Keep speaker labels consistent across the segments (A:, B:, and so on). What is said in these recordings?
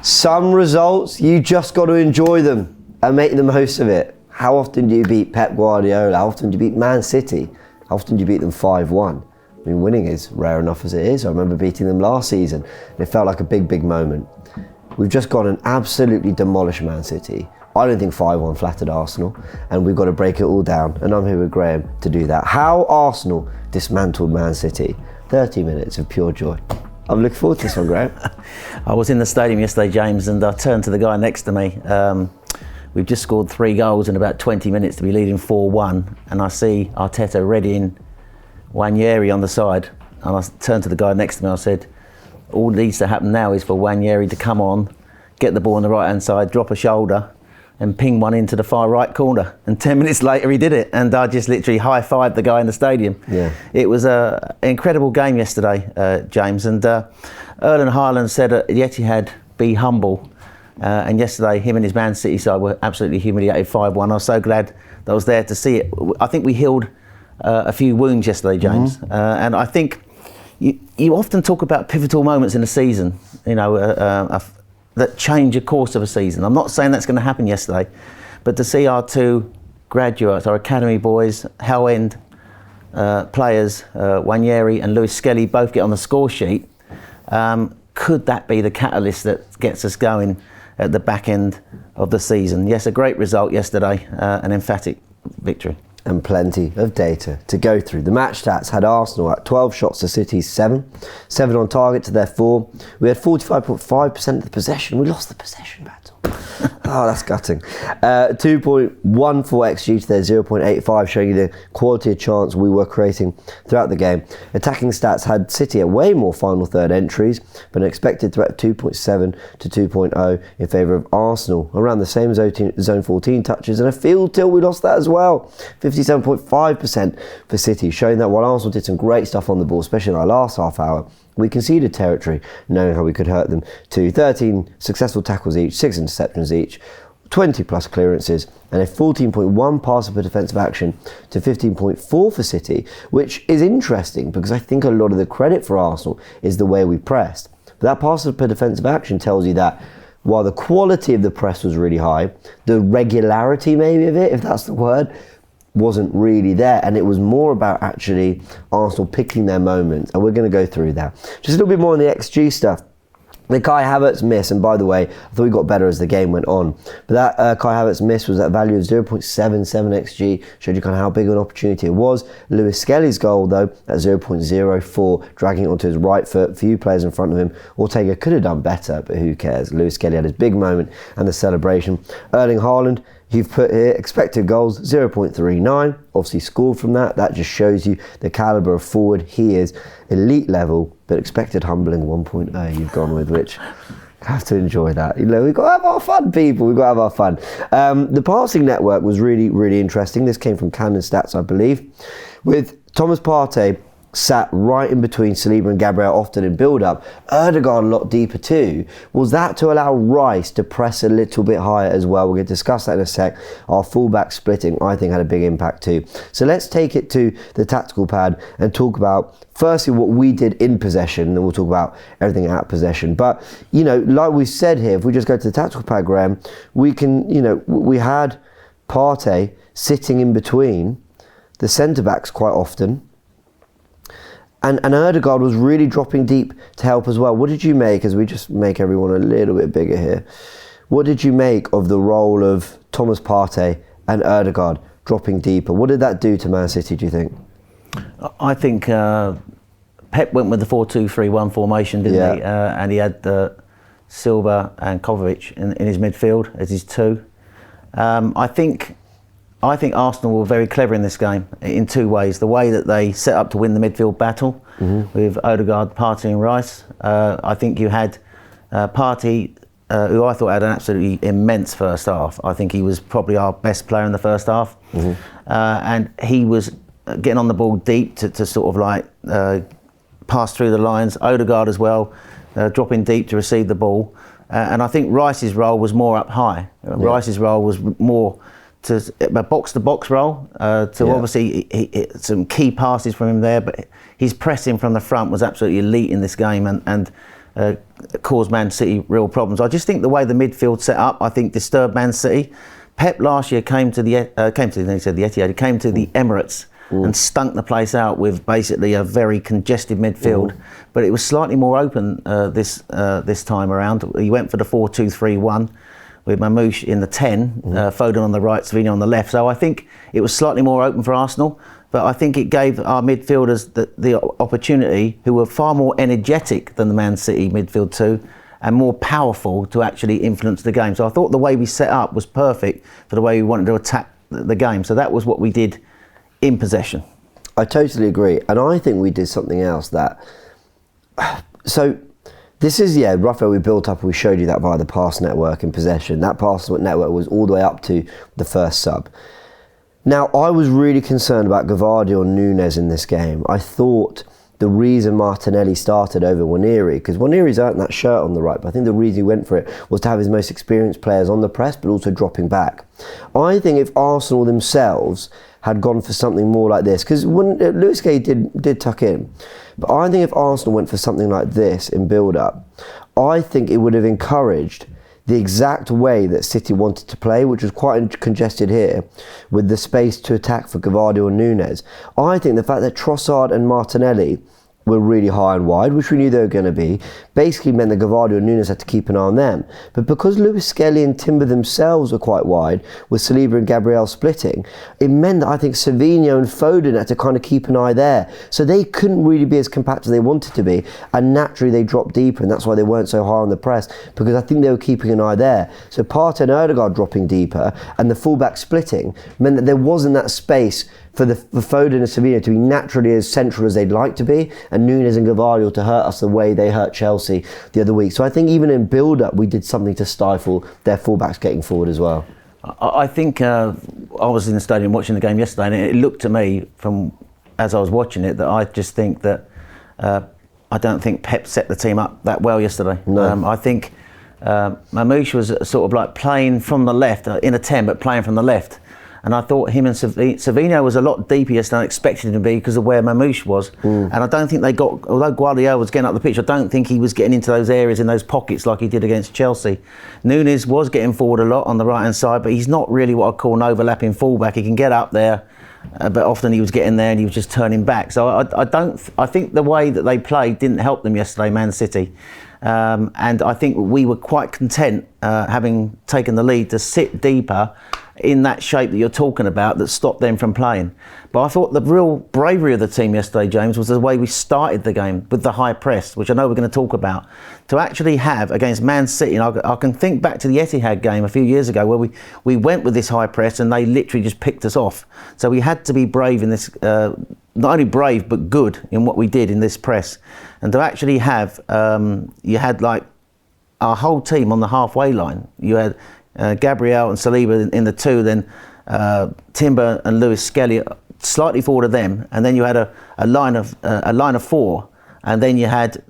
A: Some results, you just got to enjoy them and make the most of it. How often do you beat Pep Guardiola? How often do you beat Man City? How often do you beat them 5-1? I mean, winning is rare enough as it is. I remember beating them last season. It felt like a big, big moment. We've just gone and absolutely demolished Man City. I don't think 5-1 flattered Arsenal, and we've got to break it all down. And I'm here with Graham to do that. How Arsenal dismantled Man City. 30 minutes of pure joy. I'm looking forward to this one, Graham.
B: I was in the stadium yesterday, James, and I turned to the guy next to me. We've just scored 3 goals in about 20 minutes to be leading 4-1, and I see Arteta readying Wanyeri on the side, and I turned to the guy next to me. I said, all that needs to happen now is for Wanyeri to come on, get the ball on the right hand side, drop a shoulder and ping one into the far right corner, and 10 minutes later he did it, and I just literally high-fived the guy in the stadium.
A: Yeah.
B: It was an incredible game yesterday, James, and Erling Haaland said at the Etihad, be humble, and yesterday him and his Man City side were absolutely humiliated 5-1. I was so glad that I was there to see it. I think we healed a few wounds yesterday, James, and I think you often talk about pivotal moments in a season, you know, that change the course of a season. I'm not saying that's going to happen yesterday, but to see our 2 graduates, our academy boys, Hell End players, Wanyeri and Lewis Skelly, both get on the score sheet, could that be the catalyst that gets us going at the back end of the season? Yes, a great result yesterday, an emphatic victory.
A: And plenty of data to go through. The match stats had Arsenal at 12 shots to City's 7 on target to their 4. We had 45.5% of the possession. We lost the possession battle. Oh, that's gutting. 2.14 XG to their 0.85, showing you the quality of chance we were creating throughout the game. Attacking stats had City at way more final third entries, but an expected threat of 2.7 to 2.0 in favour of Arsenal. Around the same zone 14 touches and a field tilt, we lost that as well. 57.5% for City, showing that while Arsenal did some great stuff on the ball, especially in our last half hour, we conceded territory, knowing how we could hurt them too. 13 successful tackles each, 6 interceptions each, 20 plus clearances, and a 14.1 passer per defensive action to 15.4 for City, which is interesting because I think a lot of the credit for Arsenal is the way we pressed. But that passer per defensive action tells you that while the quality of the press was really high, the regularity maybe of it, if that's the word, wasn't really there, and it was more about actually Arsenal picking their moments, and we're going to go through that. Just a little bit more on the XG stuff. The Kai Havertz miss, and by the way, I thought we got better as the game went on, but that Kai Havertz miss was at value of 0.77 XG, showed you kind of how big of an opportunity it was. Lewis Skelly's goal though, at 0.04, dragging it onto his right foot, few players in front of him. Ortega could have done better, but who cares? Lewis Skelly had his big moment and the celebration. Erling Haaland, you've put here expected goals 0.39, obviously scored from that. That just shows you the calibre of forward he is. Elite level, but expected humbling 1.0 you've gone with, which have to enjoy that. You know, we've got to have our fun, people. We've got to have our fun. The passing network was really, really interesting. This came from Canon Stats, I believe, with Thomas Partey sat right in between Saliba and Gabriel, often in build-up. Ødegaard a lot deeper too. Was that to allow Rice to press a little bit higher as well? We're going to discuss that in a sec. Our fullback splitting, I think, had a big impact too. So let's take it to the tactical pad and talk about, firstly, what we did in possession, and then we'll talk about everything out of possession. But, you know, like we said here, if we just go to the tactical pad, Graham, we can, you know, we had Partey sitting in between the centre-backs quite often, and Ødegaard was really dropping deep to help as well. What did you make, as we just make everyone a little bit bigger here, what did you make of the role of Thomas Partey and Ødegaard dropping deeper? What did that do to Man City, do you think?
B: I think Pep went with the 4-2-3-1 formation, didn't he? And he had Silva and Kovacic in his midfield as his 2. I think Arsenal were very clever in this game in 2 ways. The way that they set up to win the midfield battle with Ødegaard, Partey and Rice. I think you had Partey, who I thought had an absolutely immense first half. I think he was probably our best player in the first half. And he was getting on the ball deep to sort of like pass through the lines. Ødegaard as well, dropping deep to receive the ball. And I think Rice's role was more up high. Rice's role was more to a box-to-box role, obviously some key passes from him there, but his pressing from the front was absolutely elite in this game, and caused Man City real problems. I just think the way the midfield set up, I think disturbed Man City. Pep last year came to the Etihad. He came to the Emirates and stunk the place out with basically a very congested midfield. But it was slightly more open this time around. He went for the 4-2-3-1 with Mamouche in the 10, Foden on the right, Savino on the left. So I think it was slightly more open for Arsenal. But I think it gave our midfielders the opportunity, who were far more energetic than the Man City midfield too, and more powerful to actually influence the game. So I thought the way we set up was perfect for the way we wanted to attack the game. So that was what we did in possession.
A: I totally agree. And I think we did something else that... So this is, Raphael, we built up and we showed you that via the pass network and possession. That pass network was all the way up to the first sub. Now, I was really concerned about Gvardiol and Nunes in this game. I thought the reason Martinelli started over Waneri, because Waneri's earned that shirt on the right, but I think the reason he went for it was to have his most experienced players on the press, but also dropping back. I think if Arsenal themselves had gone for something more like this, because when Lewis Gay did tuck in, but I think if Arsenal went for something like this in build-up, I think it would have encouraged the exact way that City wanted to play, which was quite congested here, with the space to attack for Gvardiol and Nunes. I think the fact that Trossard and Martinelli were really high and wide, which we knew they were going to be, basically meant that Gvardiol and Nunes had to keep an eye on them. But because Lewis Skelly and Timber themselves were quite wide, with Saliba and Gabriel splitting, it meant that I think Savino and Foden had to kind of keep an eye there. So they couldn't really be as compact as they wanted to be, and naturally they dropped deeper, and that's why they weren't so high on the press, because I think they were keeping an eye there. So Partey and Ødegaard dropping deeper, and the fullback splitting, meant that there wasn't that space for Foden and Savino to be naturally as central as they'd like to be, and Nunes and Gvardiol to hurt us the way they hurt Chelsea the other week. So I think even in build-up, we did something to stifle their fullbacks getting forward as well.
B: I think I was in the stadium watching the game yesterday, and it looked to me, from as I was watching it, that I just think that I don't think Pep set the team up that well yesterday.
A: No.
B: I think Mamouche was sort of like playing from the left, in a 10, but playing from the left. And I thought him and Savino was a lot deeper yesterday than I expected him to be, because of where Mamouche was. And I don't think they got, although Guardiola was getting up the pitch, I don't think he was getting into those areas, in those pockets like he did against Chelsea. Nunes was getting forward a lot on the right hand side, but he's not really what I call an overlapping fullback. He can get up there, but often he was getting there and he was just turning back. So I think the way that they played didn't help them yesterday, Man City. And I think we were quite content, having taken the lead, to sit deeper in that shape that you're talking about that stopped them from playing. But I thought the real bravery of the team yesterday, James, was the way we started the game with the high press, which I know we're going to talk about. To actually have against Man City, and I can think back to the Etihad game a few years ago, where we went with this high press and they literally just picked us off. So we had to be brave in this, not only brave but good in what we did in this press. And to actually have, you had like our whole team on the halfway line. You had Gabriel and Saliba in the 2, then Timber and Lewis Skelly slightly forward of them, and then you had a line of 4, and then you had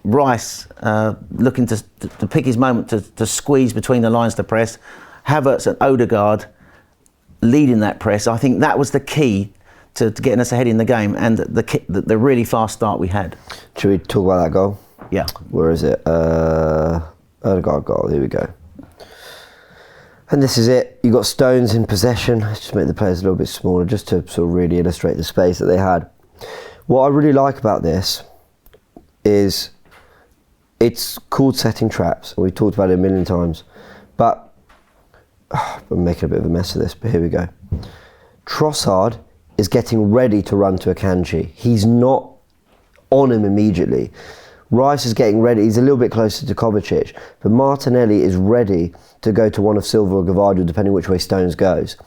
B: Rice looking to pick his moment to squeeze between the lines to press. Havertz and Ødegaard leading that press. I think that was the key to getting us ahead in the game, and the really fast start we had.
A: Should we talk about that goal?
B: Yeah.
A: Where is it? Ødegaard goal. Here we go. And this is it. You got Stones in possession. Let's just make the players a little bit smaller, just to sort of really illustrate the space that they had. What I really like about this is it's called setting traps, and we've talked about it a million times. But I'm making a bit of a mess of this, but here we go. Trossard is getting ready to run to Akanji. He's not on him immediately. Rice is getting ready. He's a little bit closer to Kovacic, but Martinelli is ready to go to one of Silva or Gvardiol, depending which way Stones goes.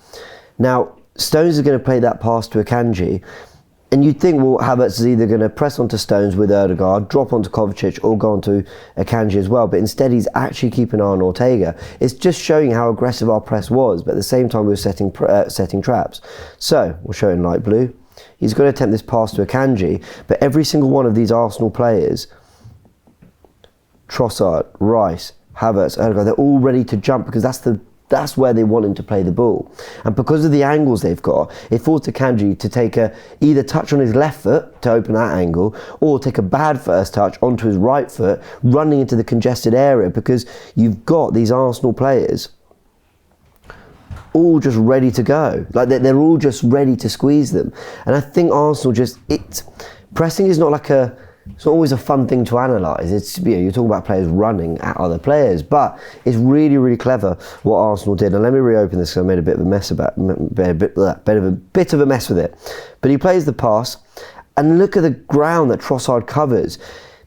A: Now, Stones is going to play that pass to Akanji, and you'd think, well, Havertz is either going to press onto Stones with Ødegaard, drop onto Kovacic, or go onto Akanji as well, but instead he's actually keeping an eye on Ortega. It's just showing how aggressive our press was, but at the same time we were setting traps. So, we'll show it in light blue. He's going to attempt this pass to Akanji, but every single one of these Arsenal players, Trossard, Rice, Havertz, Ødegaard, they're all ready to jump, because that's the That's where they want him to play the ball. And because of the angles they've got, it forced Akanji to take either touch on his left foot to open that angle, or take a bad first touch onto his right foot, running into the congested area, because you've got these Arsenal players all just ready to go. Like they're all just ready to squeeze them. And I think Arsenal pressing is not like it's not always a fun thing to analyse. It's, you're talking about players running at other players, but it's really, really clever what Arsenal did. And let me reopen this because I made a bit of a mess bit of a mess with it. But he plays the pass, and look at the ground that Trossard covers,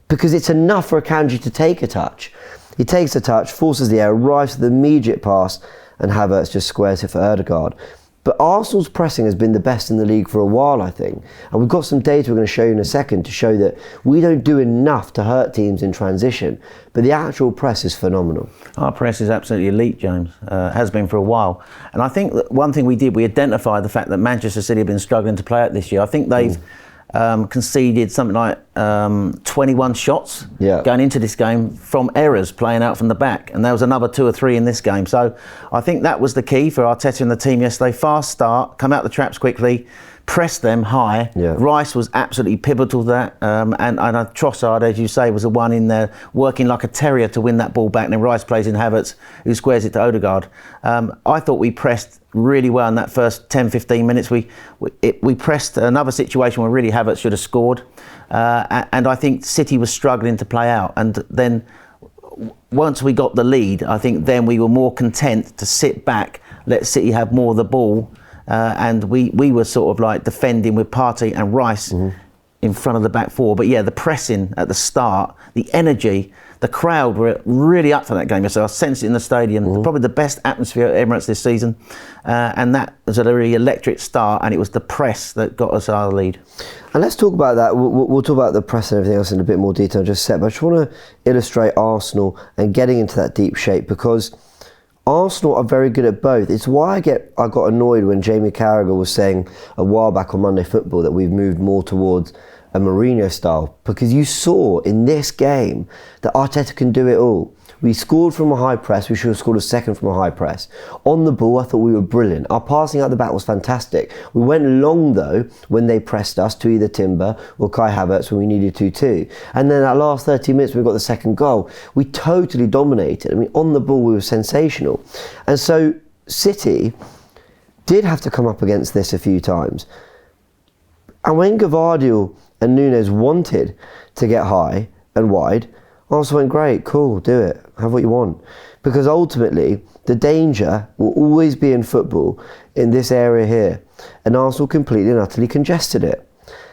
A: because it's enough for Akanji to take a touch. He takes a touch, forces the error, arrives to the immediate pass, and Havertz just squares it for Ødegaard. But Arsenal's pressing has been the best in the league for a while, I think. And we've got some data we're going to show you in a second to show that we don't do enough to hurt teams in transition. But the actual press is phenomenal. Our
B: press is absolutely elite, James. Has been for a while. And I think that one thing we did, we identified the fact that Manchester City have been struggling to play out this year. I think they've conceded something like 21 shots going into this game from errors, playing out from the back, and there was another 2 or 3 in this game. So I think that was the key for Arteta and the team yesterday. Fast start, come out the traps quickly, press them high. Rice was absolutely pivotal to that, and Trossard, as you say, was the one in there working like a terrier to win that ball back, and then Rice plays in Havertz, who squares it to Ødegaard. I thought we pressed really well in that first 10-15 minutes. We pressed another situation where really Havertz should have scored, and I think City was struggling to play out. And then once we got the lead, I think then we were more content to sit back, let City have more of the ball, and we were sort of like defending with Partey and Rice in front of the back four. But yeah, the pressing at the start, the energy, the crowd were really up for that game. So I sensed it in the stadium, probably the best atmosphere at Emirates this season, and that was a really electric start, and it was the press that got us our lead.
A: And let's talk about that. We'll talk about the press and everything else in a bit more detail in just a sec, but I just want to illustrate Arsenal and getting into that deep shape, because Arsenal are very good at both. It's why I got annoyed when Jamie Carragher was saying a while back on Monday Football that we've moved more towards a Mourinho style, because you saw in this game that Arteta can do it all. We scored from a high press. We should have scored a second from a high press. On the ball, I thought we were brilliant. Our passing out the back was fantastic. We went long, though, when they pressed us to either Timber or Kai Havertz when we needed to too. And then that last 30 minutes, we got the second goal. We totally dominated. I mean, on the ball, we were sensational. And so City did have to come up against this a few times. And when Gvardiol and Nunes wanted to get high and wide, Arsenal went, great, cool, do it, have what you want. Because ultimately, the danger will always be in football in this area here. And Arsenal completely and utterly congested it.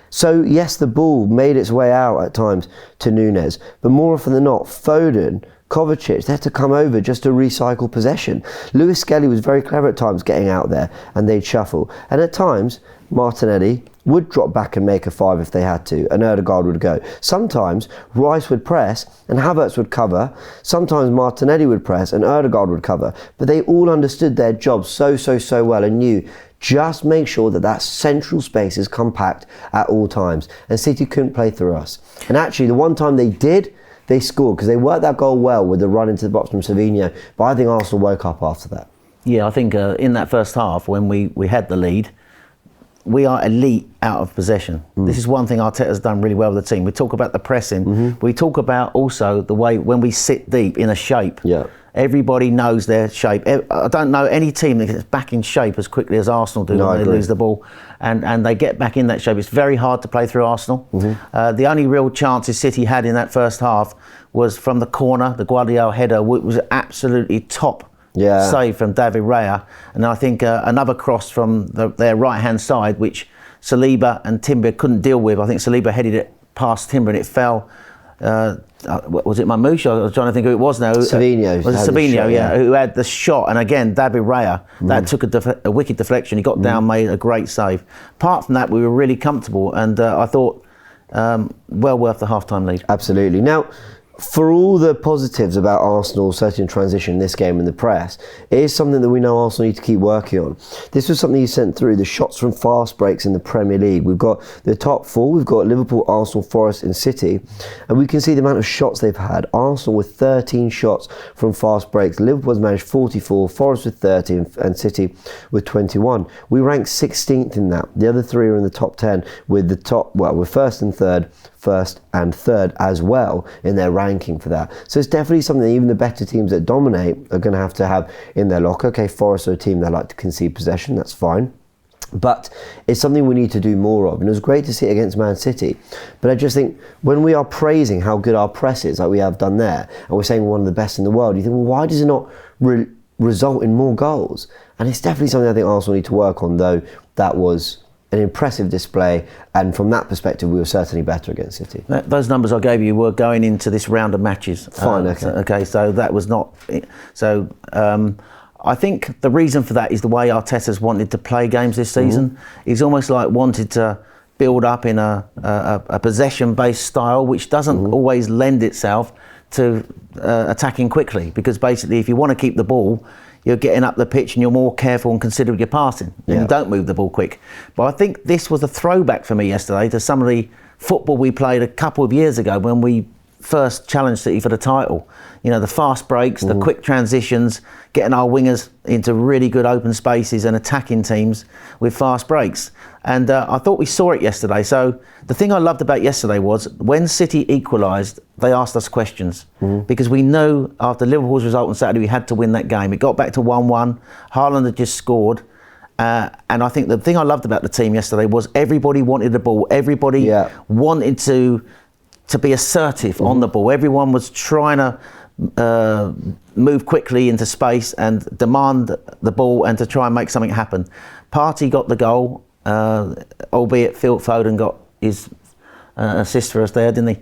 A: So yes, the ball made its way out at times to Nunes, but more often than not, Foden, Kovacic, they had to come over just to recycle possession. Lewis Skelly was very clever at times getting out there, and they'd shuffle. And at times, Martinelli would drop back and make a 5 if they had to, and Ødegaard would go. Sometimes Rice would press and Havertz would cover. Sometimes Martinelli would press and Ødegaard would cover. But they all understood their job so well and knew just make sure that central space is compact at all times. And City couldn't play through us. And actually, the one time they did, they scored, because they worked that goal well with the run into the box from Savinho. But I think Arsenal woke up after that.
B: Yeah, I think in that first half, when we had the lead, we are elite out of possession. This is one thing Arteta's done really well with the team. We talk about the pressing. We talk about also the way when we sit deep in a shape. Everybody knows their shape. I don't know any team that gets back in shape as quickly as Arsenal do when they lose the ball. And they get back in that shape. It's very hard to play through Arsenal. The only real chances City had in that first half was from the corner. The Guardiola header was absolutely top save from David Raya, and I think another cross from their right-hand side, which Saliba and Timber couldn't deal with. I think Saliba headed it past Timber and it fell. Was it Mamouche? I was trying to think who it was now.
A: Savinho.
B: Was it Savinho? Who had the shot? And again, David Raya, that took a wicked deflection. He got down, made a great save. Apart from that, we were really comfortable, and I thought well worth the half-time lead.
A: Absolutely. Now, for all the positives about Arsenal, certainly in transition in this game in the press, it is something that we know Arsenal need to keep working on. This was something you sent through, the shots from fast breaks in the Premier League. We've got the top four, we've got Liverpool, Arsenal, Forest and City, and we can see the amount of shots they've had. Arsenal with 13 shots from fast breaks, Liverpool has managed 44, Forest with 30 and City with 21. We rank 16th in that. The other three are in the top 10 with we're first and third as well in their ranking for that. So it's definitely something that even the better teams that dominate are going to have in their locker. Okay, Forest are a team that like to concede possession, that's fine. But it's something we need to do more of. And it was great to see it against Man City. But I just think when we are praising how good our press is, like we have done there, and we're saying we're one of the best in the world, you think, well, why does it not result in more goals? And it's definitely something I think Arsenal need to work on, though that was an impressive display, and from that perspective we were certainly better against City.
B: Those numbers I gave you were going into this round of matches.
A: Fine, okay.
B: So that was not... So I think the reason for that is the way Arteta's wanted to play games this season. He's almost like wanted to build up in a possession-based style, which doesn't always lend itself to attacking quickly, because basically if you want to keep the ball, you're getting up the pitch and you're more careful and considerate with your passing. And you don't move the ball quick. But I think this was a throwback for me yesterday to some of the football we played a couple of years ago when we first challenged City for the title. You know, the fast breaks, the quick transitions, getting our wingers into really good open spaces and attacking teams with fast breaks. And I thought we saw it yesterday. So the thing I loved about yesterday was when City equalised, they asked us questions because we know after Liverpool's result on Saturday we had to win that game. It got back to 1-1. Haaland had just scored. And I think the thing I loved about the team yesterday was everybody wanted the ball. Everybody wanted to be assertive on the ball. Everyone was trying to move quickly into space and demand the ball and to try and make something happen. Partey got the goal, albeit Phil Foden got his assist for us there, didn't he?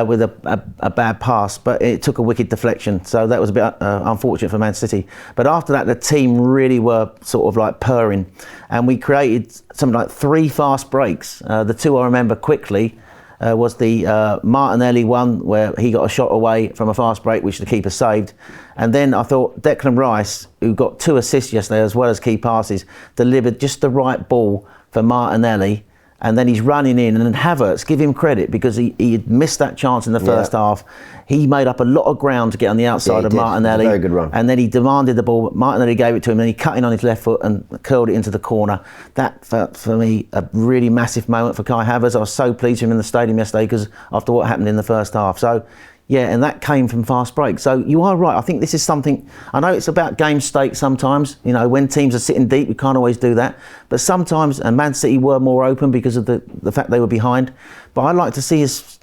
B: With a bad pass, but it took a wicked deflection. So that was a bit unfortunate for Man City. But after that, the team really were sort of like purring. And we created something like 3 fast breaks. The two I remember quickly was the Martinelli one where he got a shot away from a fast break which the keeper saved, and then I thought Declan Rice, who got 2 assists yesterday as well as key passes, delivered just the right ball for Martinelli, and then he's running in, and then Havertz, give him credit because he had missed that chance in the first half. He made up a lot of ground to get on the outside of Martinelli.
A: Very good run.
B: And then he demanded the ball, but Martinelli gave it to him, and he cut in on his left foot and curled it into the corner. That felt for me a really massive moment for Kai Havertz. I was so pleased with him in the stadium yesterday because after what happened in the first half. So yeah, and that came from fast break. So you are right. I think this is something, I know it's about game stakes sometimes. You know, when teams are sitting deep, we can't always do that. But sometimes, and Man City were more open because of the fact they were behind. But I'd like to see us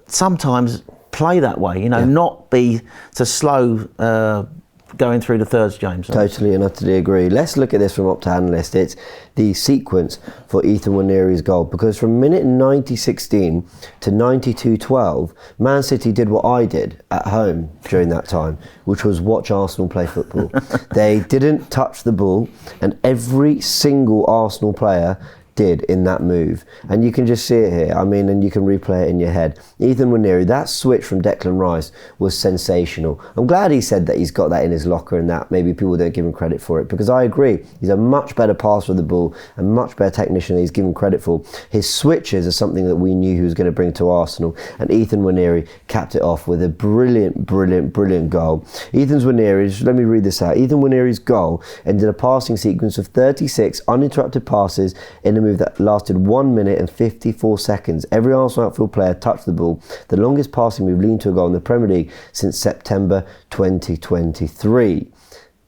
B: sometimes play that way, you know, not be so slow going through the thirds, James.
A: Totally and utterly agree. Let's look at this from Opta Analyst. It's the sequence for Ethan Nwaneri's goal, because from minute 90:16 to 92:12, Man City did what I did at home during that time, which was watch Arsenal play football. They didn't touch the ball, and every single Arsenal player did in that move, and you can just see it here. I mean, and you can replay it in your head. Ethan Nwaneri, that switch from Declan Rice was sensational. I'm glad he said that he's got that in his locker and that maybe people don't give him credit for it, because I agree, he's a much better passer of the ball and much better technician than he's given credit for. His switches are something that we knew he was going to bring to Arsenal, and Ethan Nwaneri capped it off with a brilliant goal. Ethan Nwaneri, let me read this out. Ethan Nwaneri's goal ended a passing sequence of 36 uninterrupted passes in a move that lasted 1 minute and 54 seconds. Every Arsenal outfield player touched the ball, the longest passing move leading to a goal in the Premier League since September 2023.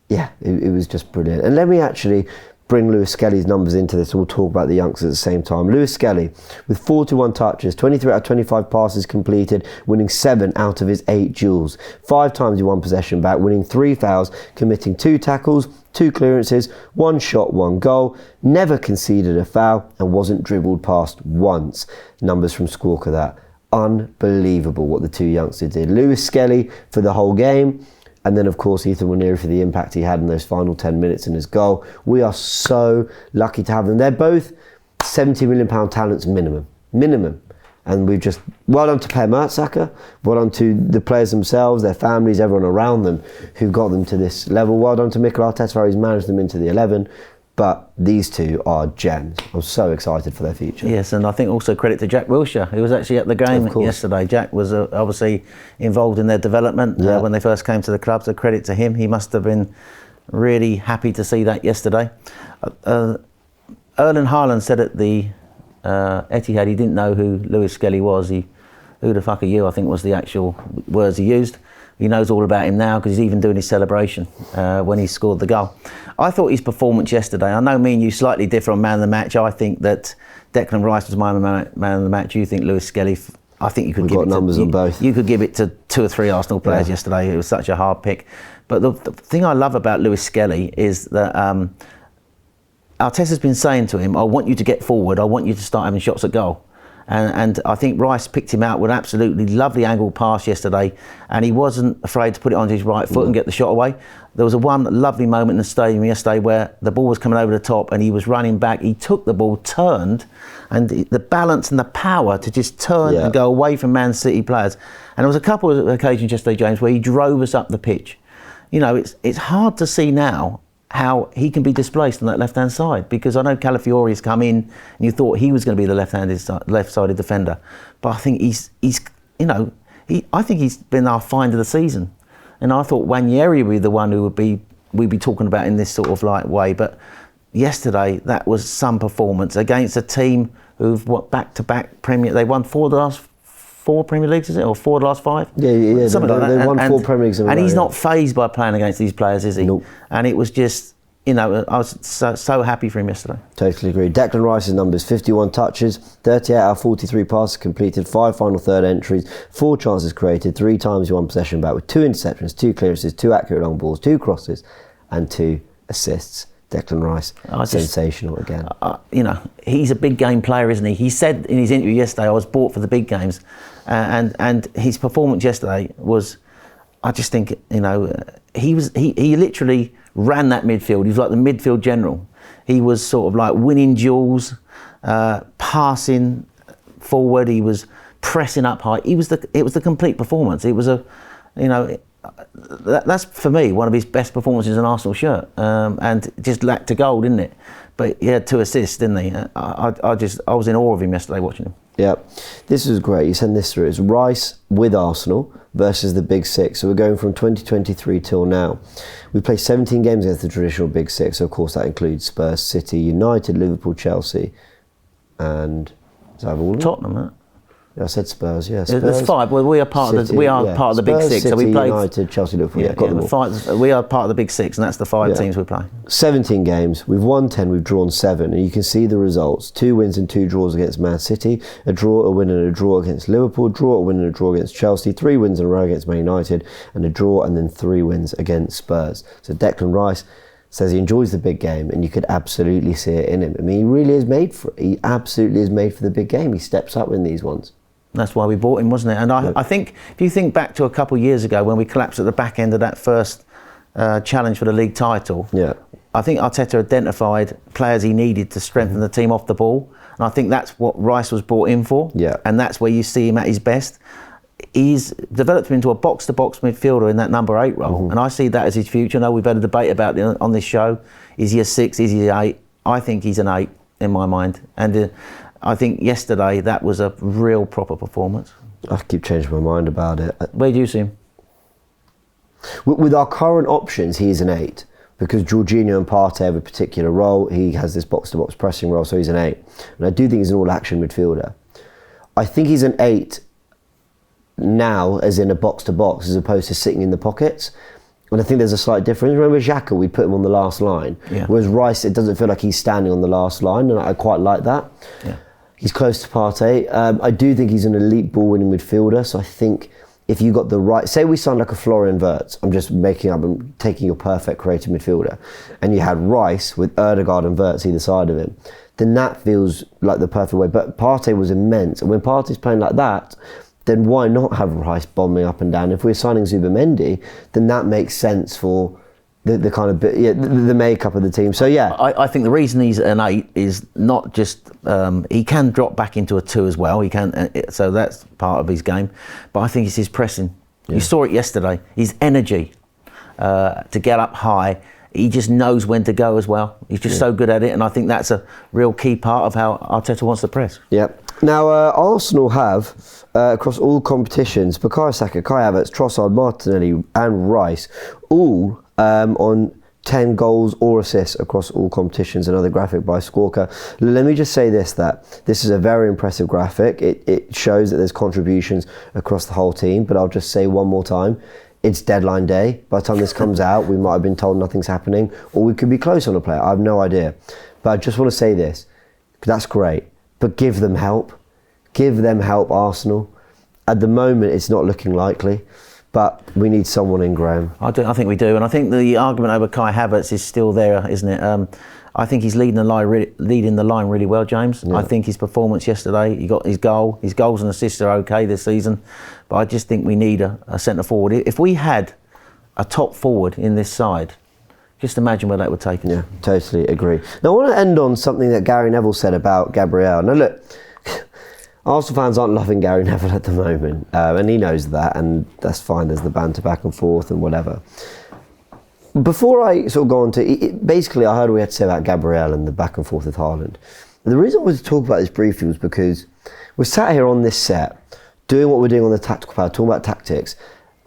A: Yeah, it was just brilliant. And let me actually bring Lewis Skelly's numbers into this. We'll talk about the youngsters at the same time. Lewis Skelly with 41 touches, 23 out of 25 passes completed, winning 7 out of his 8 duels. 5 times he won possession back, winning 3 fouls, committing 2 tackles, 2 clearances, 1 shot, 1 goal, never conceded a foul, and wasn't dribbled past once. Numbers from Squawka that. Unbelievable what the 2 youngsters did. Lewis Skelly for the whole game, and then of course Ethan Nwaneri for the impact he had in those final 10 minutes in his goal. We are so lucky to have them. They're both £70 million talents minimum. And we've just, well done to Per Mertesacker, well done to the players themselves, their families, everyone around them who got them to this level. Well done to Mikel Arteta, who's managed them into the 11. But these two are gems. I'm so excited for their future.
B: Yes, and I think also credit to Jack Wilshere, who was actually at the game yesterday. Jack was obviously involved in their development when they first came to the club, so credit to him. He must have been really happy to see that yesterday. Erling Haaland said at the Etihad he didn't know who Lewis Skelly was. Who the fuck are you? I think was the actual words he used. He knows all about him now because he's even doing his celebration when he scored the goal. I thought his performance yesterday, I know me and you slightly differ on man of the match. I think that Declan Rice was man of the match. You think Lewis Skelly, I think you could give it
A: numbers on both.
B: You could give it to 2 or 3 Arsenal players yesterday. It was such a hard pick. But the thing I love about Lewis Skelly is that Arteta's been saying to him, I want you to get forward, I want you to start having shots at goal. And I think Rice picked him out with an absolutely lovely angle pass yesterday, and he wasn't afraid to put it onto his right foot and get the shot away. There was one lovely moment in the stadium yesterday where the ball was coming over the top and he was running back. He took the ball, turned, and the balance and the power to just turn and go away from Man City players. And there was a couple of occasions yesterday, James, where he drove us up the pitch. You know, it's hard to see now how he can be displaced on that left-hand side, because I know Calafiori has come in and you thought he was going to be the left-sided defender, but I think I think he's been our find of the season, and I thought Wanyeri would be the one who we'd be talking about in this sort of like way. But yesterday that was some performance against a team who've back-to-back Premier. They won 4 of the last 4 Premier Leagues, is it, or 4 of the last 5?
A: Yeah.
B: Something like that.
A: They won 4 Premier Leagues in a row.
B: And he's not fazed by playing against these players, is he?
A: Nope.
B: And it was just, I was so happy for him yesterday.
A: Totally agree. Declan Rice's numbers: 51 touches, 38 out of 43 passes completed, 5 final third entries, 4 chances created, 3 times he won possession back with 2 interceptions, 2 clearances, 2 accurate long balls, 2 crosses, and 2 assists. Declan Rice, sensational again.
B: He's a big game player, isn't he? He said in his interview yesterday, I was bought for the big games. And his performance yesterday was, I just think, he literally ran that midfield. He was like the midfield general. He was sort of like winning duels, passing forward. He was pressing up high. It was the complete performance. It was that's for me one of his best performances in an Arsenal shirt, and just lacked a goal, didn't it? But he had 2 assists, didn't he? I was in awe of him yesterday watching him.
A: Yeah, this was great. You send this through. It's Rice with Arsenal versus the Big Six. So we're going from 2023 till now. We play 17 games against the traditional Big Six. So of course that includes Spurs, City, United, Liverpool, Chelsea, and is that all?
B: Tottenham, huh?
A: Yeah, I said Spurs. Yeah, Spurs.
B: There's 5. Well, we are part of the Big Six.
A: City,
B: so we played
A: United, Chelsea, Liverpool. Got them all.
B: 5, we are part of the Big Six, and that's the 5 teams we play.
A: 17 games. We've won 10. We've drawn 7, and you can see the results: 2 wins and 2 draws against Man City, a draw, a win, and a draw against Liverpool, draw, a win, and a draw against Chelsea, 3 wins in a row against Man United, and a draw, and then 3 wins against Spurs. So Declan Rice says he enjoys the big game, and you could absolutely see it in him. I mean, he really is made for it. He absolutely is made for the big game. He steps up in these ones.
B: That's why we bought him, wasn't it? And I think if you think back to a couple of years ago when we collapsed at the back end of that first challenge for the league title, I think Arteta identified players he needed to strengthen the team off the ball, and I think that's what Rice was brought in for. And that's where you see him at his best. He's developed him into a box-to-box midfielder in that number 8 role, and I see that as his future. I know we've had a debate about it on this show. Is he a 6? Is he an 8? I think he's an 8 in my mind, and I think yesterday that was a real proper performance.
A: I keep changing my mind about it.
B: Where do you see him?
A: With our current options, he's an 8, because Jorginho and Partey have a particular role. He has this box-to-box pressing role, so he's an 8. And I do think he's an all-action midfielder. I think he's an 8 now, as in a box-to-box, as opposed to sitting in the pockets. And I think there's a slight difference. Remember Xhaka, we put him on the last line. Whereas Rice, it doesn't feel like he's standing on the last line, and I quite like that. He's close to Partey. I do think he's an elite ball-winning midfielder, so I think if you got the right... Say we signed like a Florian Wirtz, I'm just making up, I'm taking your perfect creative midfielder, and you had Rice with Ødegaard and Wirtz either side of him, then that feels like the perfect way. But Partey was immense, and when Partey's playing like that, then why not have Rice bombing up and down? If we're signing Zubamendi, then that makes sense for the kind of the makeup of the team. So yeah,
B: I think the reason he's an 8 is not just he can drop back into a 2 as well. He can, so that's part of his game. But I think it's his pressing. You saw it yesterday. His energy to get up high. He just knows when to go as well. He's just so good at it, and I think that's a real key part of how Arteta wants to press.
A: Yeah. Now Arsenal have across all competitions, Bukayo Saka, Kai Havertz, Trossard, Martinelli, and Rice, all on 10 goals or assists across all competitions. Another graphic by Squawka. Let me just say that this is a very impressive graphic. It shows that there's contributions across the whole team, but I'll just say one more time, it's deadline day. By the time this comes out, we might have been told nothing's happening, or we could be close on a player. I have no idea. But I just want to say this, that's great, but give them help. Give them help, Arsenal. At the moment, it's not looking likely, but we need someone in, Graham.
B: I think we do, and I think the argument over Kai Havertz is still there, isn't it? I think he's leading the line really well, James. Yeah. I think his performance yesterday, he got his goal. His goals and assists are okay this season, but I just think we need a centre forward. If we had a top forward in this side, just imagine where that would take us.
A: Yeah, totally agree. Now I want to end on something that Gary Neville said about Gabriel. Now look, Arsenal fans aren't loving Gary Neville at the moment, and he knows that, and that's fine. There's the banter back and forth and whatever. Before I sort of go on to, basically I heard what we had to say about Gabriel and the back and forth with Haaland. The reason I wanted to talk about this briefly was because we're sat here on this set, doing what we're doing on the Tactical Pad, talking about tactics,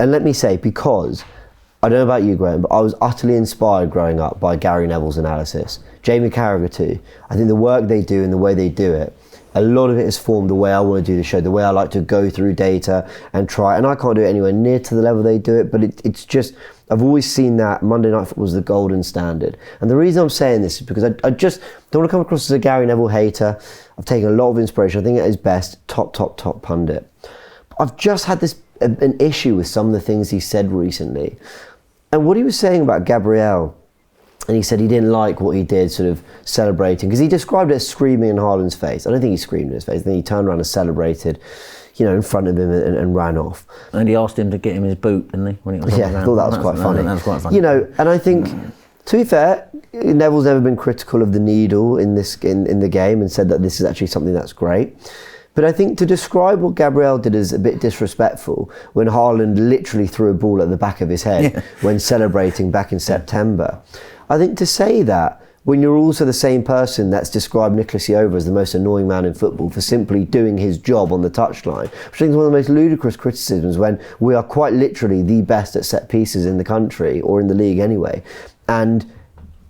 A: and let me say, because, I don't know about you, Graham, but I was utterly inspired growing up by Gary Neville's analysis. Jamie Carragher too. I think the work they do and the way they do it, a lot of it has formed the way I want to do the show, the way I like to go through data and try, and I can't do it anywhere near to the level they do it, but it's just, I've always seen that Monday Night Football was the golden standard. And the reason I'm saying this is because I just don't want to come across as a Gary Neville hater. I've taken a lot of inspiration. I think at his best, top pundit. I've just had an issue with some of the things he said recently. And what he was saying about Gabriel, and he said he didn't like what he did, sort of celebrating, because he described it as screaming in Haaland's face. I don't think he screamed in his face. I think he turned around and celebrated, in front of him and ran off.
B: And he asked him to get him his boot, didn't he? When he was
A: I thought that was quite funny.
B: That was quite funny.
A: And I think, to be fair, Neville's never been critical of the needle in the game and said that this is actually something that's great. But I think to describe what Gabriel did as a bit disrespectful when Haaland literally threw a ball at the back of his head when celebrating back in September. I think to say that when you're also the same person that's described Nicolas Jover as the most annoying man in football for simply doing his job on the touchline, which I think is one of the most ludicrous criticisms when we are quite literally the best at set pieces in the country, or in the league anyway. And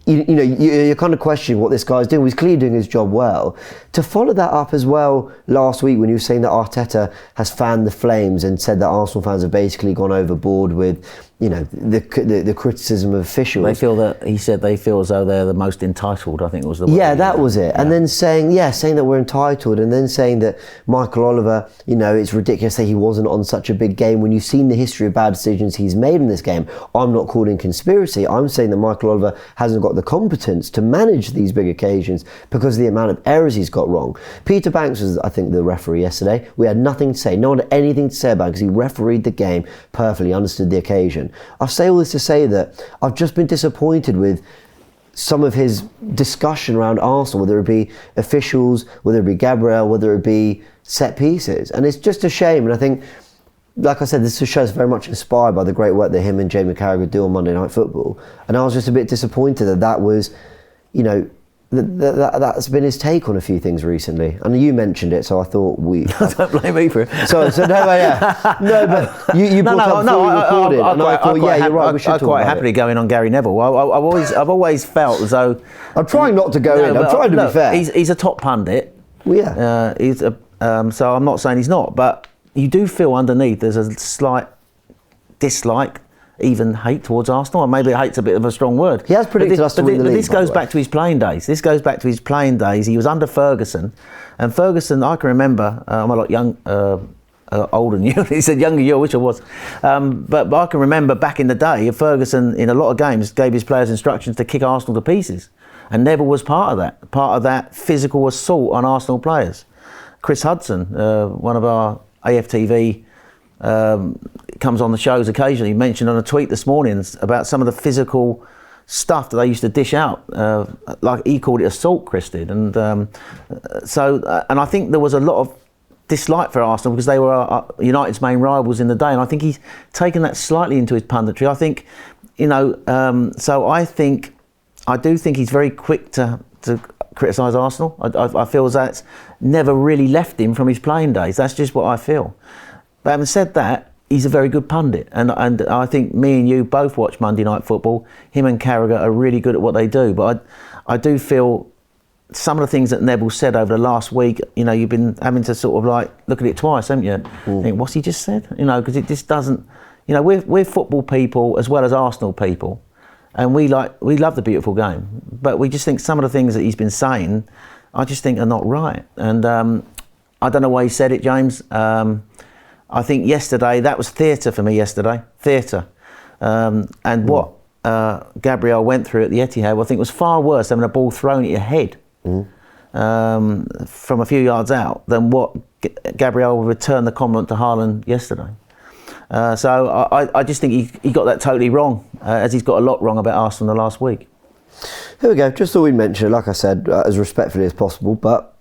A: you're kind of questioning what this guy's doing. He's clearly doing his job well. To follow that up as well last week when you were saying that Arteta has fanned the flames and said that Arsenal fans have basically gone overboard with, the criticism of officials.
B: He said they feel as though they're the most entitled, I think was the word.
A: Yeah, that was it. Yeah. And then saying that we're entitled, and then saying that Michael Oliver, it's ridiculous that he wasn't on such a big game when you've seen the history of bad decisions he's made in this game. I'm not calling conspiracy. I'm saying that Michael Oliver hasn't got the competence to manage these big occasions because of the amount of errors he's got wrong. Peter Banks was, I think, the referee yesterday. We had nothing to say. No one had anything to say about it because he refereed the game perfectly, understood the occasion. I say all this to say that I've just been disappointed with some of his discussion around Arsenal, whether it be officials, whether it be Gabriel, whether it be set pieces. And it's just a shame. And I think, like I said, this show is very much inspired by the great work that him and Jamie Carragher do on Monday Night Football. And I was just a bit disappointed that was, that's been his take on a few things recently. And you mentioned it, so I thought we...
B: Don't blame me for it.
A: So no, but you brought up before we recorded, and I thought, you're right, we should talk about it.
B: I'm quite happily going on Gary Neville. I've always felt as though...
A: I'm trying not to go in, I'm trying to be fair.
B: He's a top pundit.
A: Well, yeah.
B: So I'm not saying he's not, but you do feel underneath there's a slight dislike, even hate towards Arsenal, and maybe hate's a bit of a strong word.
A: He has predicted us to win the league.
B: But this goes back to his playing days. He was under Ferguson, and Ferguson, I can remember, I'm a lot older than you. He said younger than you, I wish I was. But I can remember back in the day, Ferguson, in a lot of games, gave his players instructions to kick Arsenal to pieces, and Neville was part of that physical assault on Arsenal players. Chris Hudson, one of our AFTV comes on the shows occasionally. He mentioned on a tweet this morning about some of the physical stuff that they used to dish out, like he called it assault, Chris did, and and I think there was a lot of dislike for Arsenal because they were United's main rivals in the day, and I think he's taken that slightly into his punditry. I think, so I do think he's very quick to criticise Arsenal. I feel that's never really left him from his playing days. That's just what I feel. But having said that, he's a very good pundit, and I think me and you both watch Monday Night Football. Him and Carragher are really good at what they do, but I do feel some of the things that Neville said over the last week, you've been having to sort of like look at it twice, haven't you? Think, what's he just said? Because it just doesn't. We're football people as well as Arsenal people, and we love the beautiful game, but we just think some of the things that he's been saying, I just think are not right. And I don't know why he said it, James. I think yesterday that was theatre for me. Yesterday, theatre, and what Gabriel went through at the Etihad, I think was far worse having a ball thrown at your head. From a few yards out than what Gabriel returned the compliment to Haaland yesterday. So I just think he got that totally wrong, as he's got a lot wrong about Arsenal the last week.
A: Here we go. Just thought we'd mention it, like I said, as respectfully as possible, but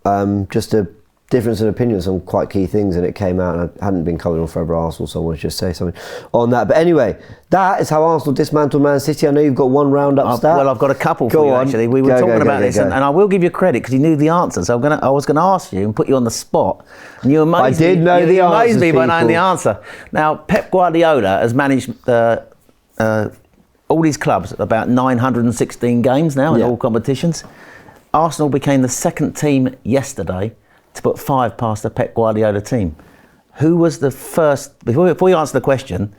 A: just a difference in opinions on quite key things, and it came out, and I hadn't been covering on Forever Arsenal, so I want to just say something on that. But anyway, that is how Arsenal dismantled Man City. I know you've got one roundup stat.
B: Well, I've got a couple for you, actually. We were talking about this, and I will give you credit because you knew the answer. So I was going to ask you and put you on the spot, and you amazed me.
A: I did know the answer.
B: You amazed me by knowing the answer. Now, Pep Guardiola has managed all his clubs, about 916 games now in all competitions. Arsenal became the second team yesterday to put 5 past the Pep Guardiola team. Who was the first? Before you answer the question,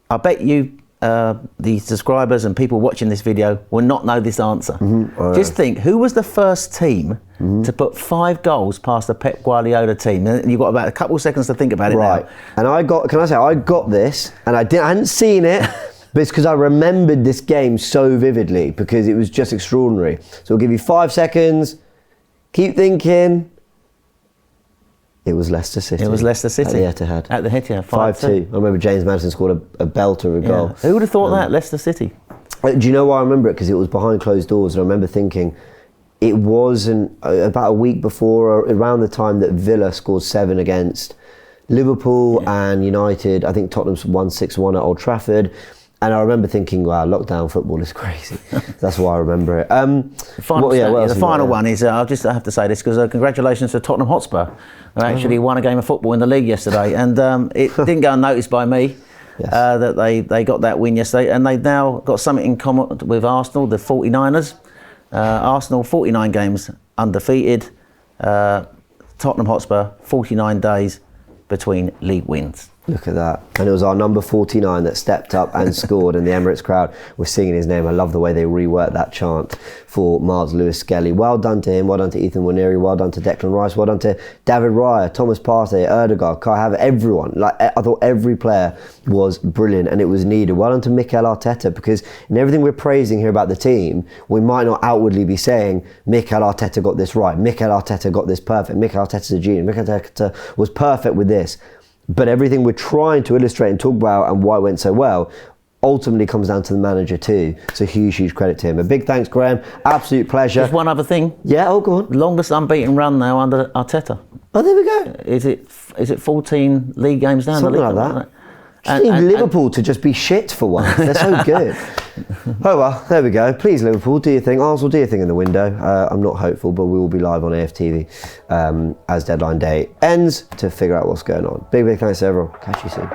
B: I bet you, the subscribers and people watching this video, will not know this answer. Just think, who was the first team to put 5 goals past the Pep Guardiola team? And you've got about a couple of seconds to think about it now.
A: And I got this, and I hadn't seen it, but it's because I remembered this game so vividly because it was just extraordinary. So I'll give you 5 seconds. Keep thinking. It was Leicester City.
B: It was Leicester City.
A: At the Etihad.
B: At the Etihad,
A: 5-2. I remember James Maddison scored a belter of a goal.
B: Who would have thought that? Leicester City.
A: Do you know why I remember it? Because it was behind closed doors, and I remember thinking it wasn't about a week before, or around the time that Villa scored 7 against Liverpool and United. I think Tottenham won 6-1 at Old Trafford. And I remember thinking, wow, lockdown football is crazy. That's why I remember it.
B: The final one is, I have to say this, because congratulations to Tottenham Hotspur, who actually won a game of football in the league yesterday. And it didn't go unnoticed by me that they got that win yesterday. And they've now got something in common with Arsenal, the 49ers. Arsenal, 49 games undefeated. Tottenham Hotspur, 49 days between league wins.
A: Look at that. And it was our number 49 that stepped up and scored, and the Emirates crowd was singing his name. I love the way they reworked that chant for Miles Lewis-Skelly. Well done to him, well done to Ethan Nwaneri, well done to Declan Rice, well done to David Raya, Thomas Partey, Erdegaard, Kai Havertz, everyone. I thought every player was brilliant, and it was needed. Well done to Mikel Arteta, because in everything we're praising here about the team, we might not outwardly be saying Mikel Arteta got this right, Mikel Arteta got this perfect, Mikel Arteta's a genius, Mikel Arteta was perfect with this. But everything we're trying to illustrate and talk about and why it went so well ultimately comes down to the manager too. So huge credit to him. A big thanks, Graham. Absolute pleasure.
B: Just one other thing.
A: Yeah, go on.
B: Longest unbeaten run now under Arteta.
A: Oh, there we go.
B: Is it 14 league games down?
A: Something like that. Just need Liverpool to just be shit for once. They're so good. Oh well, there we go. Please, Liverpool, do your thing. Arsenal, do your thing in the window. I'm not hopeful, but we will be live on AFTV as deadline day ends to figure out what's going on. Big thanks to everyone. Catch you soon.